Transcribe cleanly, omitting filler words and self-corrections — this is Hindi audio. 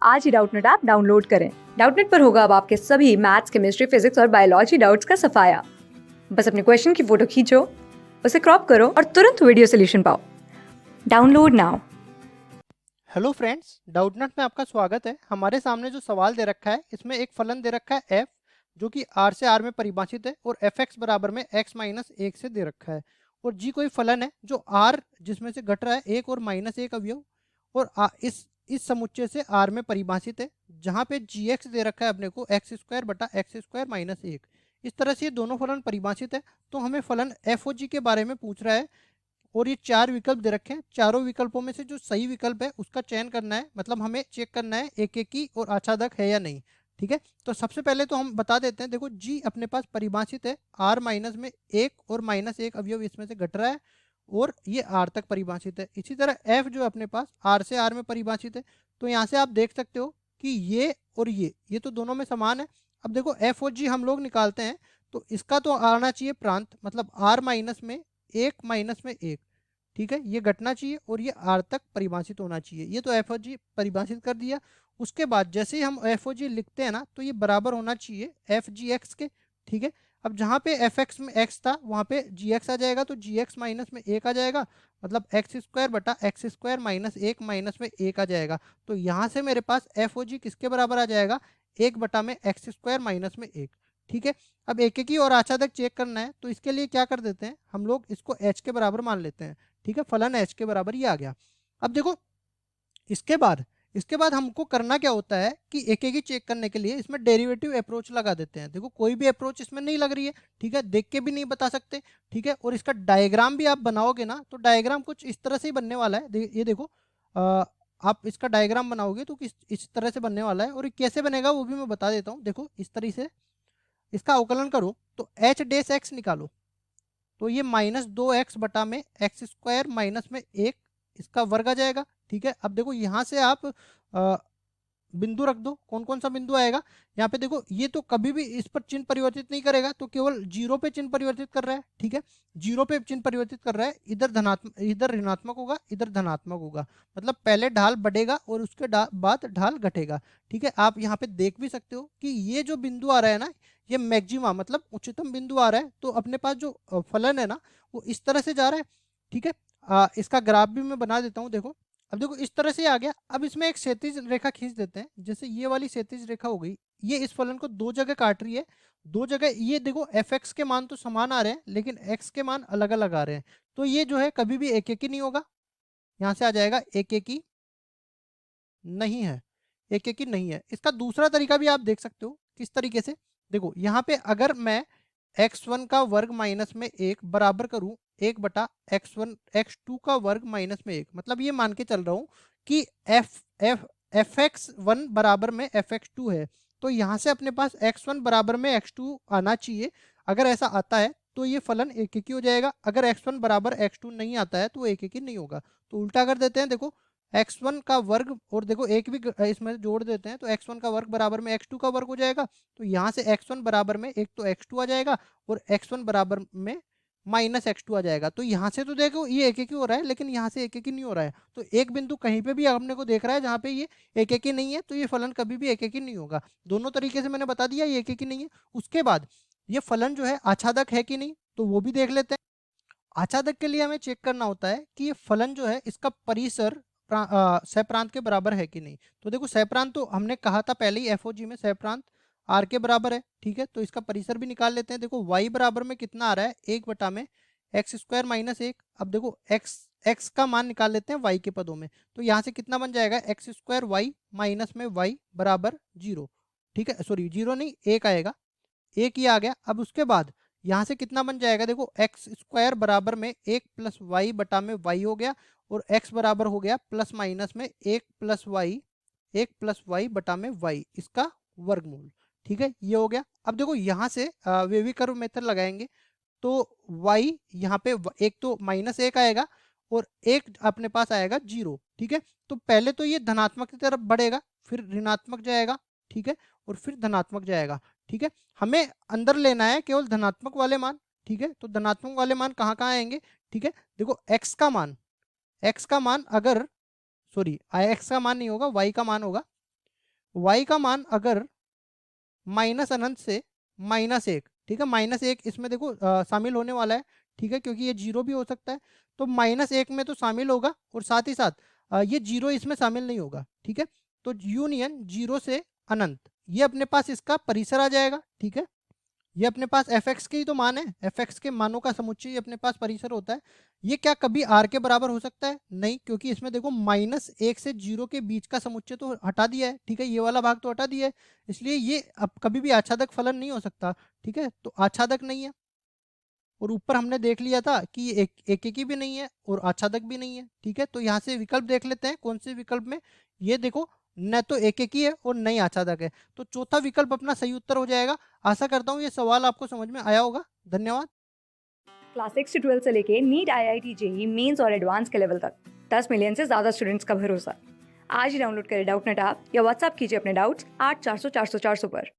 आज ही डाउटनेट ऐप डाउनलोड करें। डाउटनेट पर होगा अब आपके सभी मैथ्स, केमिस्ट्री, फिजिक्स और बायोलॉजी डाउट्स का सफाया। बस अपने क्वेश्चन की फोटो खींचो, उसे क्रॉप करो और तुरंत वीडियो सोल्यूशन पाओ। Download now. Hello friends, Doubtnut में आपका स्वागत है। हमारे सामने जो सवाल दे रखा है, इसमें एक फलन दे रखा है f, जो कि r से r में परिभाषित है, और fx बराबर में x माइनस 1 से दे रखा है। और g कोई फलन है जो r जिसमें से घट रहा है 1 और माइनस 1 अवयव, और इस समुच्चय से r में परिभाषित है, जहाँ पे gx दे रखा है अपने को x स्क्वायर बटा एक्स स्क्वायर माइनस 1। इस तरह से ये दोनों फलन परिभाषित है। तो हमें फलन एफ ओ जी के बारे में पूछ रहा है, और ये 4 विकल्प दे रखे हैं। चारों विकल्पों में से जो सही विकल्प है उसका चयन करना है, मतलब हमें चेक करना है एक एक की और आच्छादक है या नहीं। ठीक है, तो सबसे पहले तो हम बता देते हैं। देखो, जी अपने पास परिभाषित है, आर माइनस में 1 और माइनस 1 अवयव इसमें से घट रहा है, और ये आर तक परिभाषित है। इसी तरह एफ जो अपने पास आर से आर में परिभाषित है। तो यहाँ से आप देख सकते हो कि ये और ये तो दोनों में समान है। अब देखो, एफ और जी हम लोग निकालते हैं, तो इसका तो आना चाहिए प्रांत, मतलब आर माइनस में 1 माइनस में 1। ठीक है, ये घटना चाहिए और ये आर तक परिभाषित होना चाहिए। ये तो एफ ओ जी परिभाषित कर दिया। उसके बाद जैसे ही हम एफ ओ जी लिखते हैं ना, तो ये बराबर होना चाहिए एफ जी एक्स के। ठीक है, अब जहाँ पे एफ एक्स में एक्स था वहाँ पे जी एक्स आ जाएगा, तो जी एक्स माइनस में 1 आ जाएगा, मतलब एक्स स्क्वायर बटा एक्स स्क्वायर माइनस 1 माइनस में 1 आ जाएगा। तो यहाँ से मेरे पास एफ ओ जी किसके बराबर आ जाएगा, 1 बटा में एक्स स्क्वायर माइनस में 1। ठीक है, अब एक एक की और आच्छादक चेक करना है, तो इसके लिए क्या कर देते हैं हम लोग, इसको एच के बराबर मान लेते हैं। ठीक है, फलन एच के बराबर ये आ गया। अब देखो, इसके बाद इसके बाद हमको करना क्या होता है कि एक एक ही चेक करने के लिए इसमें डेरिवेटिव अप्रोच लगा देते हैं। देखो, कोई भी अप्रोच इसमें नहीं लग रही है। ठीक है, देख के भी नहीं बता सकते। ठीक है, और इसका डायग्राम भी आप बनाओगे ना, तो डायग्राम कुछ इस तरह से ही बनने वाला है। ये देखो, आप इसका डायग्राम बनाओगे तो इस तरह से बनने वाला है। और ये कैसे बनेगा वो भी मैं बता देता हूँ। देखो, इस तरह से इसका अवकलन करो तो एच डेस एक्स निकालो, तो ये माइनस 2x बटा में एक्स स्क्वायर माइनस में 1, इसका वर्ग आ जाएगा। ठीक है, अब देखो यहाँ से आप बिंदु रख दो। कौन कौन सा बिंदु आएगा यहाँ पे, देखो ये तो कभी भी इस पर चिन्ह परिवर्तित नहीं करेगा, तो केवल जीरो पे चिन्ह परिवर्तित कर रहा है। ठीक है, जीरो पे चिन्ह परिवर्तित कर रहा है, इधर धनात्मक इधर ऋणात्मक होगा, इधर धनात्मक होगा, मतलब पहले ढाल बढ़ेगा और उसके बाद ढाल घटेगा। ठीक है, आप यहाँ पे देख भी सकते हो कि ये जो बिंदु आ रहा है ना, ये मैक्सिमा मतलब उच्चतम बिंदु आ रहा है। तो अपने पास जो फलन है ना, वो इस तरह से जा रहा है। ठीक है, इसका ग्राफ भी मैं बना देता हूँ। देखो, अब देखो इस तरह से आ गया। अब इसमें एक क्षैतिज रेखा खींच देते हैं, जैसे ये वाली क्षैतिज रेखा हो गई। ये इस फलन को दो जगह काट रही है, दो जगह। ये देखो, एफ एक्स के मान तो समान आ रहे हैं, लेकिन एक्स के मान अलग अलग आ रहे हैं। तो ये जो है कभी भी एक एक ही नहीं होगा। यहाँ से आ जाएगा एक एक ही नहीं है, एक एक ही नहीं है। इसका दूसरा तरीका भी आप देख सकते हो। किस तरीके से, देखो यहाँ पे अगर मैं x1 का वर्ग माइनस में 1 बराबर करूं 1 बटा x1 x2 का वर्ग माइनस में 1, मतलब ये मान के चल रहा हूं कि F F F x one बराबर में एफ एक्स टू है। तो यहाँ से अपने पास x1 बराबर में x2 आना चाहिए। अगर ऐसा आता है तो ये फलन एक एक ही हो जाएगा। अगर x1 बराबर x2 नहीं आता है तो एक एक ही नहीं होगा। तो उल्टा कर देते हैं। देखो, x1 का वर्ग और देखो एक भी इसमें जोड़ देते हैं, तो x1 का वर्ग बराबर में x2 का वर्ग हो जाएगा। तो यहाँ से x1 बराबर में एक तो x2 आ जाएगा, और x1 बराबर में माइनस x2 आ जाएगा। तो यहाँ से तो देखो ये एक एक ही हो रहा है, लेकिन यहाँ से एक एक ही नहीं हो रहा है। तो एक बिंदु कहीं पे भी हमने को देख रहा है जहाँ पे ये एक एक ही नहीं है, तो ये फलन कभी भी एक एक ही नहीं होगा। दोनों तरीके से मैंने बता दिया ये एक एक ही नहीं है। उसके बाद ये फलन जो है आच्छादक है कि नहीं, तो वो भी देख लेते हैं। आच्छादक के लिए हमें चेक करना होता है कि ये फलन जो है इसका परिसर सहप्रांत के बराबर है कि नहीं। तो देखो, सहप्रांत तो हमने कहा था पहले ही एफओजी में, सहप्रांत आर के बराबर है। ठीक है, तो इसका परिसर भी निकाल लेते हैं। देखो, वाई बराबर में कितना आ रहा है, 1 बटा में एक्स स्क्वायर माइनस 1। अब देखो, एक्स एक्स का मान निकाल लेते हैं वाई के पदों में। तो यहाँ से कितना बन जाएगा, एक्स स्क्वायर वाई माइनस में वाई बराबर 0। ठीक है, सॉरी 0 नहीं, 1 आएगा, एक ही आ गया। अब उसके बाद यहाँ से कितना बन जाएगा, देखो एक्स स्क्वायर बराबर में 1 प्लस वाई बटा में वाई हो गया, और एक्स बराबर हो गया प्लस माइनस में 1 प्लस वाई बटा में वाई, इसका वर्गमूल। ठीक है, ये हो गया। अब देखो यहाँ से वेवी कर्व मेथड लगाएंगे, तो y यहाँ पे एक तो माइनस 1 आएगा, और एक अपने पास आएगा 0। ठीक है, तो पहले तो ये धनात्मक की तरफ बढ़ेगा, फिर ऋणात्मक जाएगा। ठीक है, और फिर धनात्मक जाएगा। ठीक है, हमें अंदर लेना है केवल धनात्मक वाले मान। ठीक है, तो धनात्मक वाले मान कहाँ कहाँ आएंगे। ठीक है, देखो x का मान अगर, सॉरी x का मान नहीं होगा, y का मान होगा। y का मान अगर माइनस अनंत से -1, ठीक है, -1 इसमें देखो शामिल होने वाला है, ठीक है, क्योंकि ये 0 भी हो सकता है, तो -1 में तो शामिल होगा और साथ ही साथ ये 0 इसमें शामिल नहीं होगा, ठीक है। तो यूनियन 0 से अनंत, ये अपने पास इसका परिसर आ जाएगा, ठीक है। ये अपने पास fx के ही तो मान है, fx के मानों का समुच्चय अपने पास परिसर होता है। ये क्या कभी r के बराबर हो सकता है? नहीं, क्योंकि इसमें देखो -1 से 0 के बीच का समुच्चय तो हटा दिया है, ठीक है, ये वाला भाग तो हटा दिया है, इसलिए ये अब कभी भी आच्छादक फलन नहीं हो सकता, ठीक है, तो आच्छादक नहीं है। और ऊपर हमने देख लिया था कि ये एकेकी भी नहीं है और आच्छादक भी नहीं है, ठीक है। तो यहाँ से विकल्प देख लेते हैं, कौन से विकल्प में, ये देखो, न तो एकेकी है और न ही आच्छादक है, तो चौथा विकल्प अपना सही उत्तर हो जाएगा। आशा करता हूँ ये सवाल आपको समझ में आया होगा। धन्यवाद। क्लास 6 से 12 से लेके नीट, IIT, जेईई मेंस और एडवांस के लेवल तक 10 मिलियन से ज़्यादा स्टूडेंट्स का भरोसा। आज ही डाउनलोड करें डाउटनेट ऐप या व्हाट्सएप कीजिए अपने डाउट्स 8400 400 400 पर।